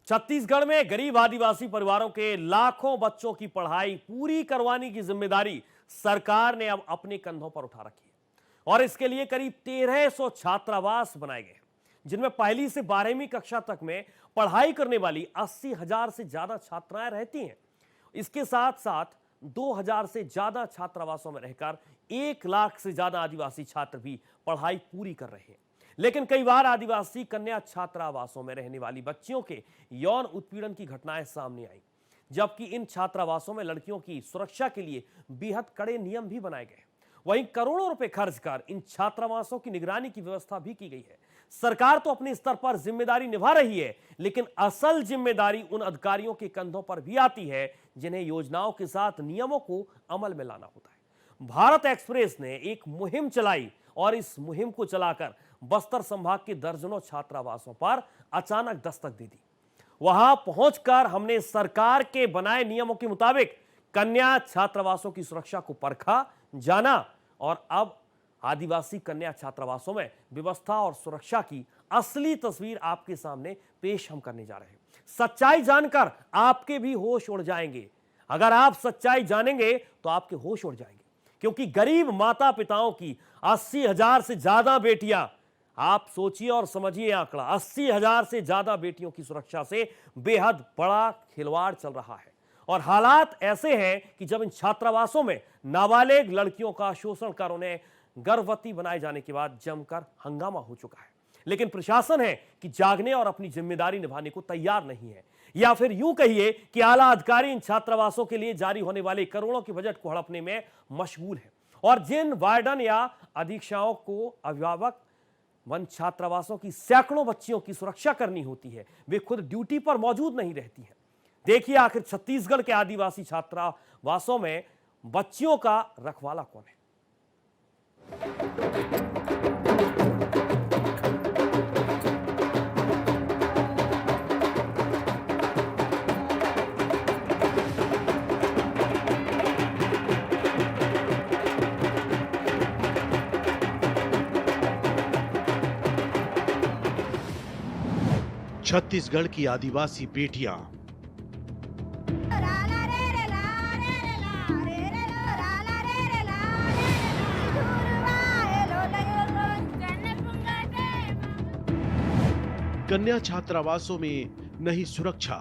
छत्तीसगढ़ में गरीब आदिवासी परिवारों के लाखों बच्चों की पढ़ाई पूरी करवाने की जिम्मेदारी सरकार ने अब अपने कंधों पर उठा रखी है और इसके लिए करीब 1300 छात्रावास बनाए गए हैं, जिनमें पहली से 12वीं कक्षा तक में पढ़ाई करने वाली 80,000 से ज्यादा छात्राएं रहती हैं। इसके साथ साथ 2000 से ज्यादा छात्रावासों में रहकर 1 लाख से ज्यादा आदिवासी छात्र भी पढ़ाई पूरी कर रहे हैं। लेकिन कई बार आदिवासी कन्या छात्रावासों में रहने वाली बच्चियों के यौन उत्पीड़न की घटनाएं सामने आई, जबकि इन छात्रावासों में लड़कियों की सुरक्षा के लिए बेहद कड़े नियम भी बनाए गए। वहीं करोड़ों रुपए खर्च कर इन छात्रावासों की निगरानी की व्यवस्था भी की गई है। सरकार तो अपने स्तर पर जिम्मेदारी निभा रही है, लेकिन असल जिम्मेदारी उन अधिकारियों के कंधों पर भी आती है जिन्हें योजनाओं के साथ नियमों को अमल में लाना होता है। भारत एक्सप्रेस ने एक मुहिम चलाई और इस मुहिम को चलाकर बस्तर संभाग के दर्जनों छात्रावासों पर अचानक दस्तक दे दी। वहां पहुंचकर हमने सरकार के बनाए नियमों के मुताबिक कन्या छात्रावासों की सुरक्षा को परखा, जाना और अब आदिवासी कन्या छात्रावासों में व्यवस्था और सुरक्षा की असली तस्वीर आपके सामने पेश हम करने जा रहे हैं। सच्चाई जानकर आपके भी होश उड़ जाएंगे। अगर आप सच्चाई जानेंगे तो आपके होश उड़ जाएंगे, क्योंकि गरीब माता पिताओं की 80,000 से ज्यादा बेटियां, आप सोचिए और समझिए आंकड़ा, 80,000 से ज्यादा बेटियों की सुरक्षा से बेहद बड़ा खिलवाड़ चल रहा है। और हालात ऐसे हैं कि जब इन छात्रावासों में नाबालिग लड़कियों का शोषण कर उन्हें गर्भवती बनाए जाने के बाद जमकर हंगामा हो चुका है, लेकिन प्रशासन है कि जागने और अपनी जिम्मेदारी निभाने को तैयार नहीं है। या फिर यूं कहिए कि आला अधिकारी इन छात्रावासों के लिए जारी होने वाले करोड़ों के बजट को हड़पने में मशगूल है और जिन वार्डन या अधीक्षकों को अभिभावक वन छात्रावासों की सैकड़ों बच्चियों की सुरक्षा करनी होती है, वे खुद ड्यूटी पर मौजूद नहीं रहती हैं। देखिए आखिर छत्तीसगढ़ के आदिवासी छात्रावासों में बच्चियों का रखवाला कौन है। छत्तीसगढ़ की आदिवासी बेटियां कन्या छात्रावासों में नहीं सुरक्षा,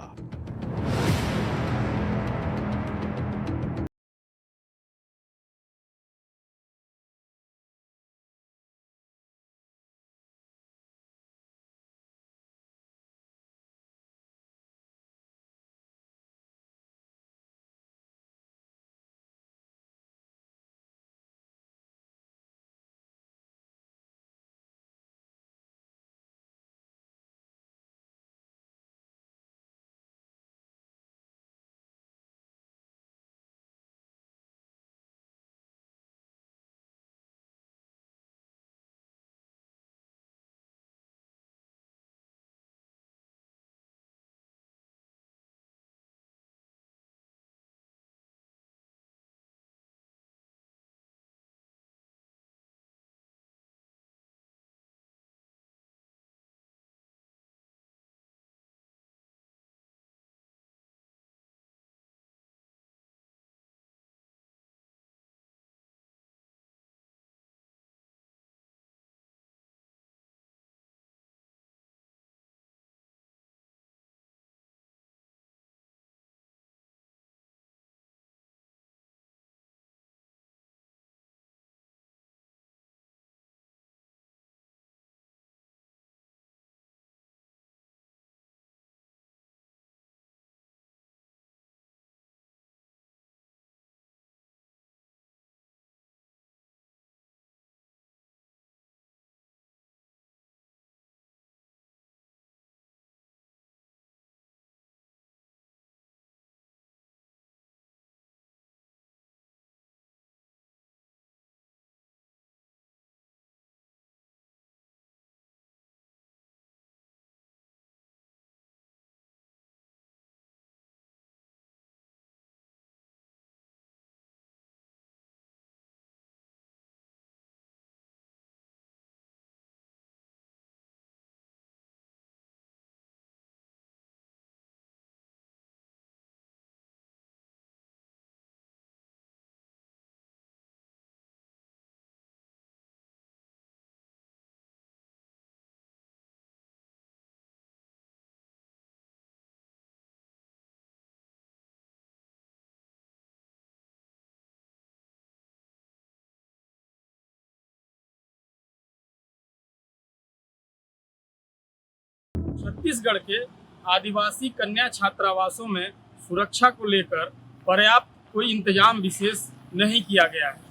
छत्तीसगढ़ के आदिवासी कन्या छात्रावासों में सुरक्षा को लेकर पर्याप्त कोई इंतजाम विशेष नहीं किया गया है।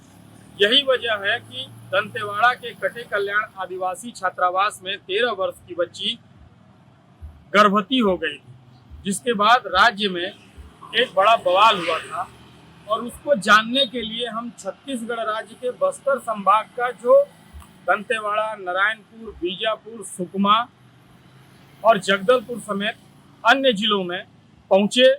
यही वजह है कि दंतेवाड़ा के कटे कल्याण आदिवासी छात्रावास में 13 वर्ष की बच्ची गर्भवती हो गई थी, जिसके बाद राज्य में एक बड़ा बवाल हुआ था। और उसको जानने के लिए हम छत्तीसगढ़ राज्य के बस्तर संभाग का जो दंतेवाड़ा, नारायणपुर, बीजापुर, सुकमा और जगदलपुर समेत अन्य जिलों में पहुंचेंगे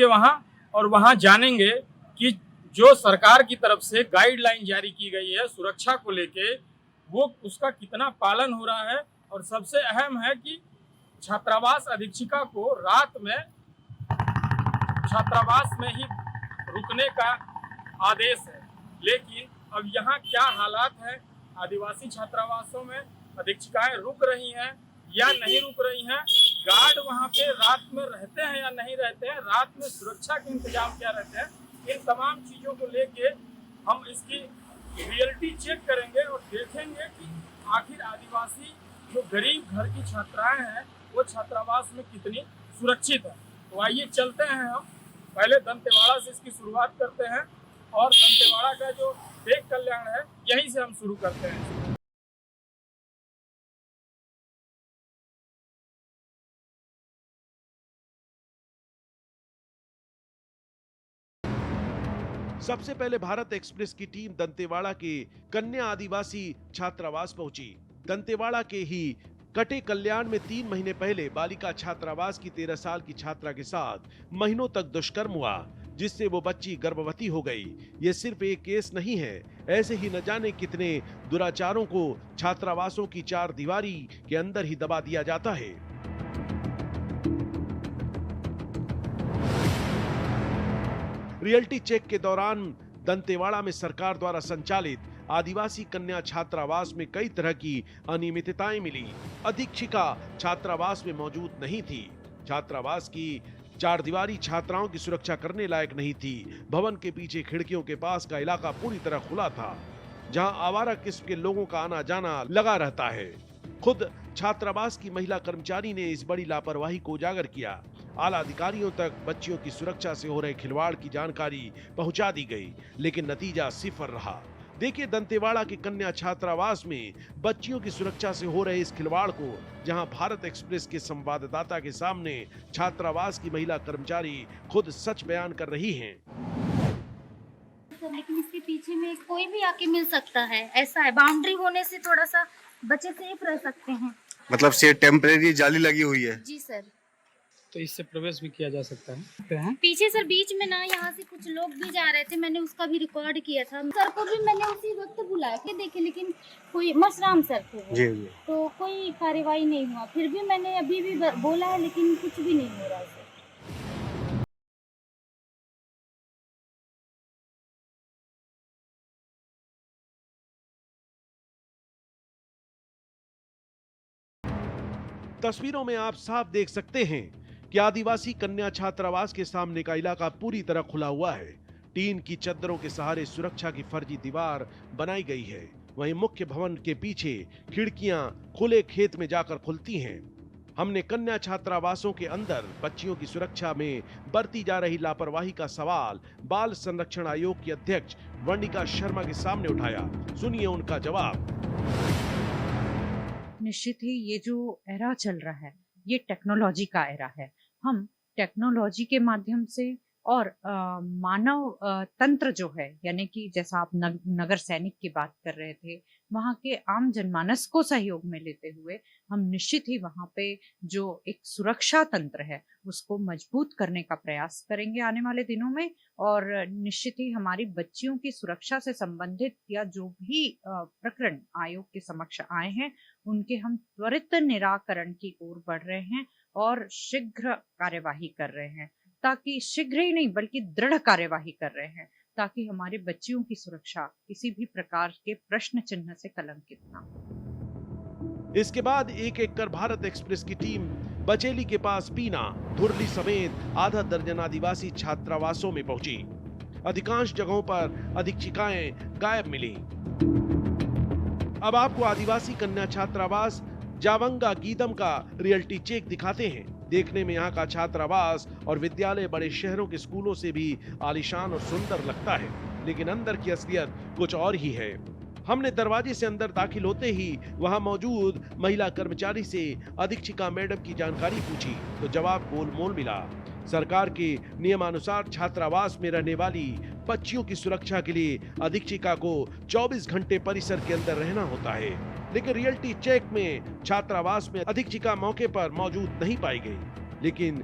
वहां, और वहां जानेंगे कि जो सरकार की तरफ से गाइडलाइन जारी की गई है सुरक्षा को लेके, वो उसका कितना पालन हो रहा है। और सबसे अहम है कि छात्रावास अधीक्षिका को रात में छात्रावास में ही रुकने का आदेश है। लेकिन अब यहाँ क्या हालात है, आदिवासी छात्रावासों में अधीक्षिकाएं रुक रही हैं या नहीं रुक रही हैं, गार्ड वहाँ पे रात में रहते हैं या नहीं रहते हैं, रात में सुरक्षा के इंतजाम क्या रहते हैं, इन तमाम चीज़ों को लेके हम इसकी रियलिटी चेक करेंगे और देखेंगे कि आखिर आदिवासी जो गरीब घर की छात्राएं हैं वो छात्रावास में कितनी सुरक्षित है। तो आइए चलते हैं, हम पहले दंतेवाड़ा से इसकी शुरुआत करते हैं और दंतेवाड़ा का जो देख कल्याण है यहीं से हम शुरू करते हैं। सबसे पहले भारत एक्सप्रेस की टीम दंतेवाड़ा के कन्या आदिवासी छात्रावास पहुंची। दंतेवाड़ा के ही कटे कल्याण में 3 महीने पहले बालिका छात्रावास की 13 साल की छात्रा के साथ महीनों तक दुष्कर्म हुआ, जिससे वो बच्ची गर्भवती हो गई। ये सिर्फ एक केस नहीं है, ऐसे ही न जाने कितने दुराचारों को छात्रावासों की 4 दीवारी के अंदर ही दबा दिया जाता है। रियलिटी चेक के दौरान दंतेवाड़ा में सरकार द्वारा संचालित आदिवासी कन्या छात्रावास में कई तरह की अनियमितताएं मिली। अधीक्षिका छात्रावास में मौजूद नहीं थी। छात्रावास की 4 दीवारी छात्राओं की सुरक्षा करने लायक नहीं थी। भवन के पीछे खिड़कियों के पास का इलाका पूरी तरह खुला था, जहां आवारा किस्म के लोगों का आना जाना लगा रहता है। खुद छात्रावास की महिला कर्मचारी ने इस बड़ी लापरवाही को उजागर किया। आला अधिकारियों तक बच्चियों की सुरक्षा से हो रहे खिलवाड़ की जानकारी पहुंचा दी गई, लेकिन नतीजा सिफर रहा। देखिए दंतेवाड़ा के कन्या छात्रावास में बच्चियों की सुरक्षा से हो रहे इस खिलवाड़ को, जहां भारत एक्सप्रेस के संवाददाता के सामने छात्रावास की महिला कर्मचारी खुद सच बयान कर रही हैं। लेकिन इसके पीछे में कोई भी आके मिल सकता है, ऐसा है। बाउंड्री होने से थोड़ा सा बच्चे सेफ रह सकते हैं। मतलब से टेम्परेरी जाली लगी हुई है? जी सर। तो इससे प्रवेश भी किया जा सकता है। पीछे सर बीच में ना यहाँ से कुछ लोग भी जा रहे थे, मैंने उसका भी रिकॉर्ड किया था। सर को भी मैंने उसी वक्त बुलाया के देखे, लेकिन कोई मशराम सर थे वो। जी। तो कोई कार्रवाई नहीं हुआ। फिर भी मैंने अभी भी बोला है, लेकिन कुछ भी नहीं हो रहा है सर। तस्वीरों में आप साफ देख सकते हैं कि आदिवासी कन्या छात्रावास के सामने का इलाका पूरी तरह खुला हुआ है। टीन की चद्दरों के सहारे सुरक्षा की फर्जी दीवार बनाई गई है। वहीं मुख्य भवन के पीछे खिड़कियां खुले खेत में जाकर खुलती हैं। हमने कन्या छात्रावासों के अंदर बच्चियों की सुरक्षा में बरती जा रही लापरवाही का सवाल बाल संरक्षण आयोग की अध्यक्ष वर्णिका शर्मा के सामने उठाया। सुनिए उनका जवाब। निश्चित ही ये जो एरा चल रहा है ये टेक्नोलॉजी का एरा है। हम टेक्नोलॉजी के माध्यम से और मानव तंत्र जो है, यानी कि जैसा आप नगर सैनिक की बात कर रहे थे, वहाँ के आम जनमानस को सहयोग में लेते हुए हम निश्चित ही वहाँ पे जो एक सुरक्षा तंत्र है उसको मजबूत करने का प्रयास करेंगे आने वाले दिनों में। और निश्चित ही हमारी बच्चियों की सुरक्षा से संबंधित या जो भी प्रकरण आयोग के समक्ष आए हैं उनके हम त्वरित निराकरण की ओर बढ़ रहे हैं और शीघ्र कार्यवाही कर रहे हैं, ताकि शीघ्र ही नहीं बल्कि दृढ़ कार्यवाही कर रहे हैं, ताकि हमारी बच्चियों की सुरक्षा किसी भी प्रकार के प्रश्न चिन्ह से कलंकित ना हो। इसके बाद एक एक कर भारत एक्सप्रेस की टीम बचेली के पास पीना, धुरली समेत आधा दर्जन आदिवासी छात्रावासों में पहुंची। अधिकांश जगहों पर अधीक्षिकाएं गायब मिली। अब आपको आदिवासी कन्या छात्रावास जावंगा गीदम का रियलिटी चेक दिखाते हैं। देखने में यहाँ का छात्रावास और विद्यालय बड़े शहरों के स्कूलों से भी आलीशान और सुंदर लगता है, लेकिन अंदर की असलियत कुछ और ही है। हमने दरवाजे से अंदर दाखिल होते ही वहां मौजूद महिला कर्मचारी से अधीक्षिका मैडम की जानकारी पूछी तो जवाब गोलमोल मिला। सरकार के नियमानुसार छात्रावास में रहने वाली बच्चियों की सुरक्षा के लिए अधीक्षिका को 24 घंटे परिसर के अंदर रहना होता है, लेकिन रियलिटी चेक में छात्रावास में अधीक्षिका मौके पर मौजूद नहीं पाई गई। लेकिन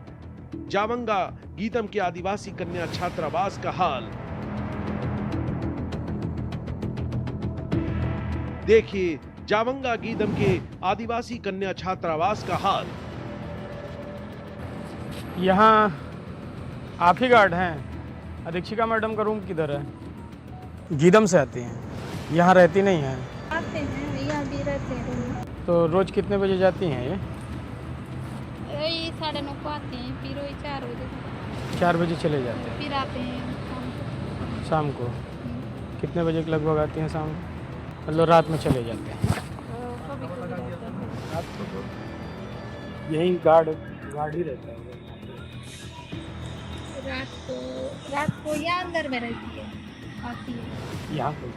जावंगा गीदम के आदिवासी कन्या छात्रावास का हाल देखिए। जावंगा गीदम के आदिवासी कन्या छात्रावास का हाल। यहाँ आप ही गार्ड हैं? अधीक्षिका मैडम का रूम किधर है? गीदम से आती हैं, यहाँ रहती नहीं है? आते हैं, यहाँ भी रहते हैं। तो रोज कितने बजे जाती हैं ये? वही 9:30 को आते हैं, फिर वही 4 बजे 4 बजे चले जाते हैं, फिर आते हैं शाम को। कितने बजे के लगभग आती हैं शाम को? मतलब रात में चले जाते हैं? कभी कभी रहते हैं। यही गार्ड ही रहता है? रात को यहाँ अंदर में रहती है, आती है यहाँ को?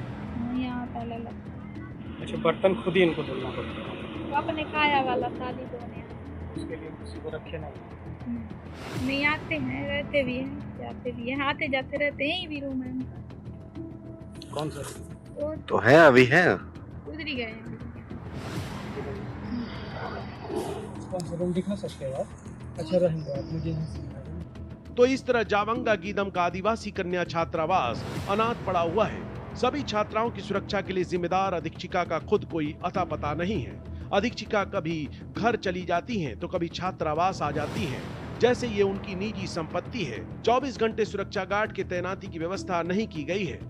यहाँ ताला लगा। अच्छा, बर्तन खुद ही इनको धोना पड़ता है? तो अपने खाया वाला थाली धोने, उसके लिए किसी को रखे नहीं? नहीं, आते हैं, रहते भी हैं, जाते भी हैं, आते जाते रहते हैं। भी रूम है उनका। कौन सा? वो तो है, अभी है। उधर ही गए हैं। कौन सा रूम दिखा सकते हैं आप? अच्छा रहेंगे आप, मुझे तो इस तरह जावंगा गीदम का आदिवासी कन्या छात्रावास अनाथ पड़ा हुआ है। सभी छात्राओं की सुरक्षा के लिए जिम्मेदार अधीक्षिका का खुद कोई अता पता नहीं है। अधीक्षिका कभी घर चली जाती हैं तो कभी छात्रावास आ जाती हैं, जैसे ये उनकी निजी संपत्ति है। 24 घंटे सुरक्षा गार्ड की तैनाती की व्यवस्था नहीं की गई है।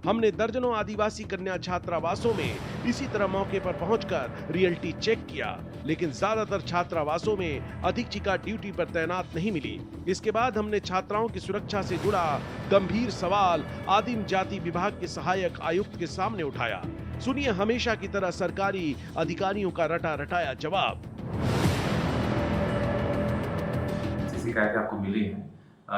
हमने दर्जनों आदिवासी कन्या छात्रावासों में इसी तरह मौके पर पहुंचकर रियलिटी चेक किया, लेकिन ज्यादातर छात्रावासों में अधीक्षिका ड्यूटी पर तैनात नहीं मिली। इसके बाद हमने छात्राओं की सुरक्षा से जुड़ा गंभीर सवाल आदिम जाति विभाग के सहायक आयुक्त के सामने उठाया। सुनिए हमेशा की तरह सरकारी अधिकारियों का रटा रटाया जवाब। शिकायतें आपको मिली हैं,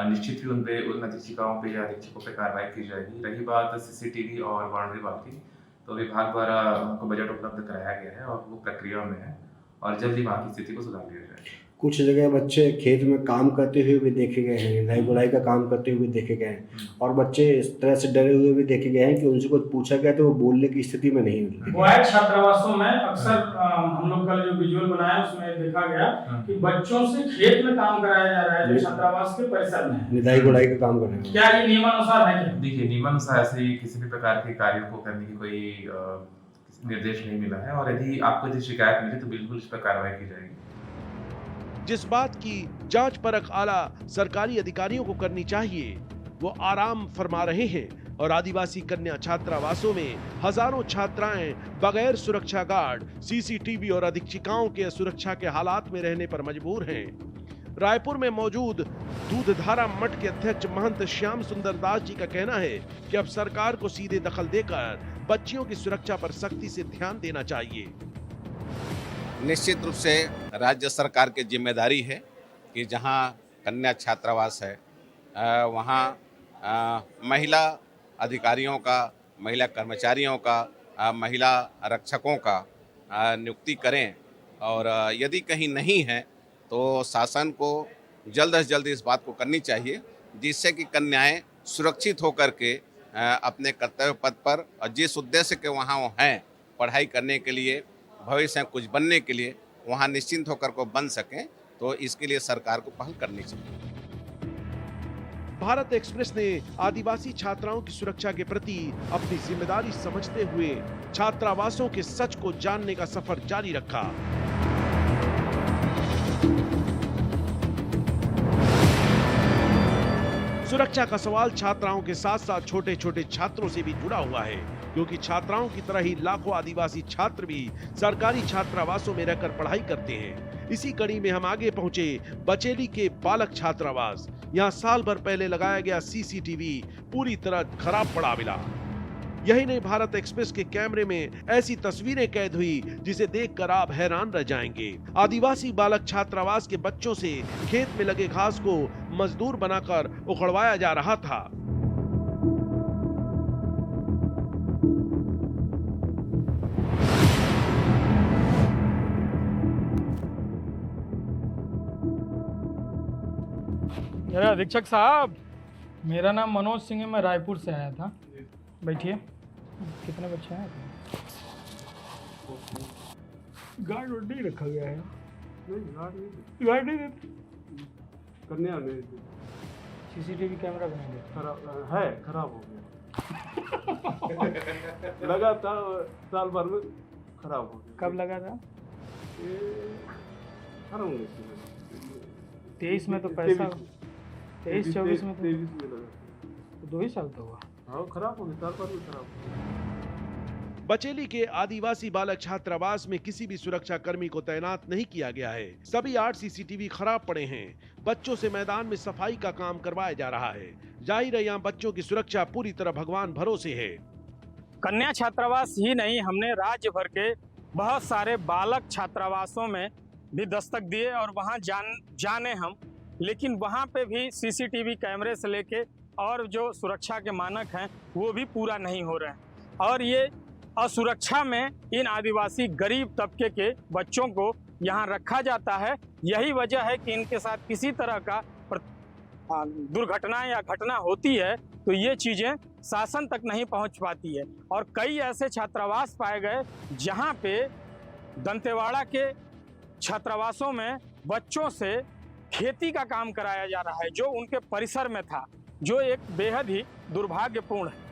निश्चित ही उन अधीक्षिकाओं पे या अधीक्षकों पे कार्रवाई की जाएगी। रही बात सीसीटीवी और बाउंड्री वॉल की, तो विभाग द्वारा हमको बजट उपलब्ध कराया गया है और वो प्रक्रिया में है और जल्दी वहाँ की स्थिति को सुधार लिया जाएगा। कुछ जगह बच्चे खेत में काम करते हुए भी देखे गए हैं, निराई गुड़ाई का काम करते हुए देखे गए हैं, और बच्चे इस तरह से डरे हुए भी देखे गए हैं कि उनसे कुछ पूछा गया तो वो बोलने की स्थिति में नहीं मिलती। बोएड छात्रावासों में अक्सर हम लोग का जो विजुअल बनाया उसमें देखा गया कि बच्चों से खेत में काम कराया जा रहा है जो छात्रावास के परिसर में, निराई गुड़ाई का काम कर रहे हैं। क्या ये नियमानुसार है? क्या देखिए, नियमानुसार ऐसे किसी भी प्रकार के कार्यों को करने की कोई निर्देश नहीं मिला है, और यदि आपको यदि शिकायत मिली तो बिल्कुल इस पर कार्रवाई की जाएगी। जिस बात की जांच परख आला सरकारी अधिकारियों को करनी चाहिए वो आराम फरमा रहे हैं, और आदिवासी कन्या छात्रावासों में हजारों छात्राएं बगैर सुरक्षा गार्ड, सीसीटीवी और अधीक्षिकाओं के सुरक्षा के हालात में रहने पर मजबूर हैं। रायपुर में मौजूद दूधधारा मठ के अध्यक्ष महंत श्याम सुंदर दास जी का कहना है कि अब सरकार को सीधे दखल देकर बच्चियों की सुरक्षा पर सख्ती से ध्यान देना चाहिए। निश्चित रूप से राज्य सरकार की जिम्मेदारी है कि जहां कन्या छात्रावास है वहां महिला अधिकारियों का, महिला कर्मचारियों का, महिला रक्षकों का नियुक्ति करें, और यदि कहीं नहीं है तो शासन को जल्द से जल्द इस बात को करनी चाहिए जिससे कि कन्याएं सुरक्षित होकर के अपने कर्तव्य पद पर और जिस उद्देश्य के वहाँ वो हैं पढ़ाई करने के लिए, भविष्य में कुछ बनने के लिए वहाँ निश्चिंत होकर को बन सकें, तो इसके लिए सरकार को पहल करनी चाहिए। भारत एक्सप्रेस ने आदिवासी छात्राओं की सुरक्षा के प्रति अपनी जिम्मेदारी समझते हुए छात्रावासों के सच को जानने का सफर जारी रखा। सुरक्षा का सवाल छात्राओं के साथ साथ छोटे छोटे छात्रों से भी जुड़ा हुआ है, क्योंकि छात्राओं की तरह ही लाखों आदिवासी छात्र भी सरकारी छात्रावासों में रहकर पढ़ाई करते हैं। इसी कड़ी में हम आगे पहुंचे बचेली के बालक छात्रावास। यहाँ साल भर पहले लगाया गया सीसीटीवी पूरी तरह खराब पड़ा मिला। यही नहीं, भारत एक्सप्रेस के कैमरे में ऐसी तस्वीरें कैद हुई जिसे देखकर आप हैरान रह जाएंगे। आदिवासी बालक छात्रावास के बच्चों से खेत में लगे घास को मजदूर बनाकर उखड़वाया जा रहा था। अरे अधीक्षक साहब, मेरा नाम मनोज सिंह है, मैं रायपुर से आया था। बैठिए। कितने बच्चे हैं? गार्ड वार्ड नहीं रखा गया है? गार्ड नहीं देते। कन्या नहीं सीसीटीवी कैमरा भी नहीं देते। खराब हो गया। लगा था साल भर में, खराब हो गया। कब लगा था? 23 में तो पैसा 23-24 में 23 में लगा, तो 2 ही साल तो हुआ। हाँ, खराब हो गया, साल भर में खराब हो गया। बचेली के आदिवासी बालक छात्रावास में किसी भी सुरक्षा कर्मी को तैनात नहीं किया गया है। सभी 8 सीसीटीवी खराब पड़े हैं। बच्चों से मैदान में सफाई का काम करवाया जा रहा है। जाहिर है, यहाँ बच्चों की सुरक्षा पूरी तरह भगवान भरोसे है। कन्या छात्रावास ही नहीं, हमने राज्य भर के बहुत सारे बालक छात्रावासों में भी दस्तक दिए और वहाँ जाने हम, लेकिन वहाँ पे भी सीसीटीवी कैमरे से लेके और जो सुरक्षा के मानक हैं वो भी पूरा नहीं हो रहे हैं। और ये असुरक्षा में इन आदिवासी गरीब तबके के बच्चों को यहाँ रखा जाता है। यही वजह है कि इनके साथ किसी तरह का दुर्घटना या घटना होती है तो ये चीज़ें शासन तक नहीं पहुँच पाती है। और कई ऐसे छात्रावास पाए गए जहाँ पे दंतेवाड़ा के छात्रावासों में बच्चों से खेती का काम कराया जा रहा है, जो उनके परिसर में था, जो एक बेहद ही दुर्भाग्यपूर्ण है।